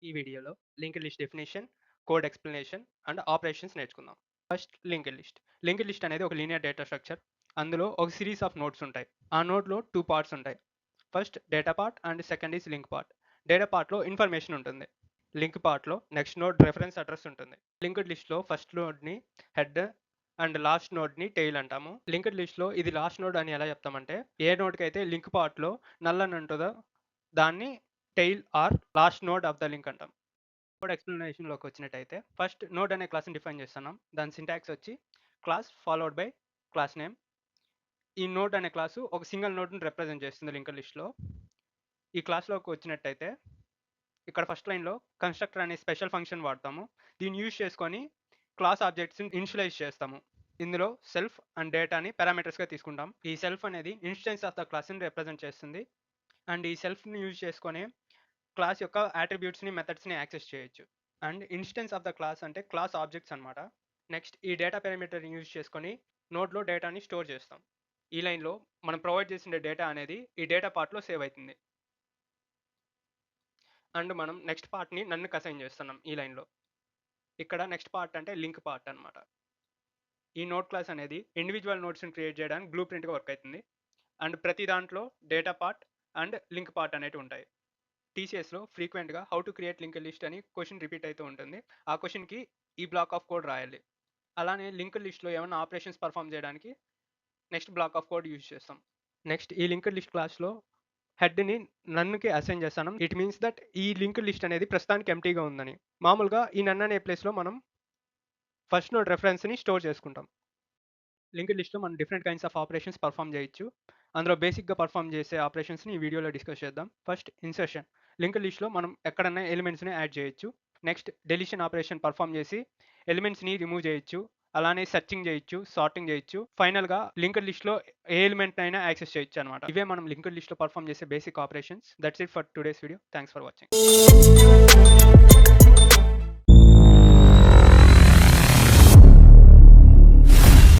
ఈ వీడియోలో linked list definition, code explanation and operations నేర్చుకుందాం. First linked list. Linked list అనేది ఒక లీనియర్ డేటా స్ట్రక్చర్. అందులో ఒక సిరీస్ ఆఫ్ నోడ్స్ ఉంటాయి. ఆ నోడ్లో 2 పార్ట్స్ ఉంటాయి. First data part and second is link part. Data పార్ట్లో ఇన్ఫర్మేషన్ ఉంటుంది. లింక్ పార్ట్లో నెక్స్ట్ నోడ్ రెఫరెన్స్ అడ్రస్ ఉంటుంది. లింక్డ్ లిస్ట్లో ఫస్ట్ నోడ్ని హెడ్ అండ్ లాస్ట్ నోడ్ని టెయిల్ అంటాము. లింక్డ్ లిస్ట్లో ఇది లాస్ట్ నోడ్ అని ఎలా చెప్తామంటే, ఏ నోడ్కి అయితే లింక్ పార్ట్లో నల్ అని ఉంటుందో దాన్ని tail or last node of the link అంటాం. కోడ్ ఎక్స్ప్లెనేషన్లోకి వచ్చినట్టయితే ఫస్ట్ నోడ్ అనే క్లాస్ని డిఫైన్ చేస్తున్నాం. దాని సింటాక్స్ వచ్చి class followed by class name. ఈ నోడ్ అనే క్లాసు ఒక సింగిల్ నోడ్ని రిప్రజెంట్ చేస్తుంది లింక్డ్ లిస్ట్లో. ఈ క్లాస్లోకి వచ్చినట్టయితే ఇక్కడ ఫస్ట్ లైన్లో కన్స్ట్రక్టర్ అనే స్పెషల్ ఫంక్షన్ వాడతాము. దీన్ని యూజ్ చేసుకొని క్లాస్ ఆబ్జెక్ట్స్ని ఇనిషియలైజ్ చేస్తాము. ఇందులో సెల్ఫ్ అండ్ డేటాని పారామీటర్స్గా తీసుకుంటాం. ఈ సెల్ఫ్ అనేది ఇన్స్టెన్స్ ఆఫ్ ద క్లాస్ని రిప్రజెంట్ చేస్తుంది. అండ్ ఈ సెల్ఫ్ని యూజ్ చేసుకొని క్లాస్ యొక్క అట్రిబ్యూట్స్ని మెథడ్స్ని యాక్సెస్ చేయొచ్చు. And instance of the class అంటే క్లాస్ ఆబ్జెక్ట్స్ అనమాట. నెక్స్ట్ ఈ డేటా పారామీటర్ని యూజ్ చేసుకొని నోడ్లో డేటాని స్టోర్ చేస్తాం. ఈ లైన్లో మనం ప్రొవైడ్ చేసిన డేటా అనేది ఈ డేటా పార్ట్లో సేవ్ అవుతుంది. అండ్ మనం నెక్స్ట్ పార్ట్ని నన్నుకి అసైన్ చేస్తున్నాం ఈ లైన్లో. ఇక్కడ నెక్స్ట్ పార్ట్ అంటే లింక్ పార్ట్ అనమాట. ఈ నోడ్ క్లాస్ అనేది ఇండివిజువల్ నోడ్స్ని క్రియేట్ చేయడానికి బ్లూ ప్రింట్గా వర్క్ అవుతుంది. అండ్ ప్రతి దాంట్లో data part and link part అనేవి ఉంటాయి. టీసీఎస్లో ఫ్రీక్వెంట్గా how to create link list అని క్వశ్చన్ రిపీట్ అవుతూ ఉంటుంది. ఆ క్వశ్చన్కి ఈ బ్లాక్ ఆఫ్ కోడ్ రాయాలి. అలానే లింక్ లిస్ట్లో ఏమైనా ఆపరేషన్స్ పర్ఫామ్ చేయడానికి next black of code use చేస్తాం. నెక్స్ట్ ఈ లింక్ లిస్ట్ క్లాస్లో హెడ్ని నన్నుకి అసైన్ చేస్తాను. ఇట్ మీన్స్ దట్ ఈ లింక్ లిస్ట్ అనేది ప్రస్తుతానికి ఎంటీగా ఉందని. మామూలుగా ఈ నన్ను అనే ప్లేస్లో మనం ఫస్ట్ నోడ్ రెఫరెన్స్ని స్టోర్ చేసుకుంటాం. లింక్డ్ లిస్ట్లో మనం different kinds of operations perform చేయొచ్చు. అందులో బేసిక్గా పర్ఫామ్ చేసే ఆపరేషన్స్ని ఈ వీడియోలో డిస్కస్ చేద్దాం. First insertion. లింక్డ్ లిస్ట్లో మనం ఎక్కడన్నా ఎలిమెంట్స్ని యాడ్ చేయొచ్చు. నెక్స్ట్ డెలిషన్ ఆపరేషన్ పర్ఫామ్ చేసి ఎలిమెంట్స్ని రిమూవ్ చేయొచ్చు. అలానే సెర్చింగ్ చేయొచ్చు, సార్టింగ్ చేయొచ్చు. ఫైనల్గా లింక్డ్ లిస్ట్లో ఏ ఎలిమెంట్ అయినా యాక్సెస్ చేయొచ్చు అనమాట. ఇవే మనం లింక్డ్ లిస్ట్లో పర్ఫామ్ చేసే basic operations. That's it for today's video. Thanks for watching.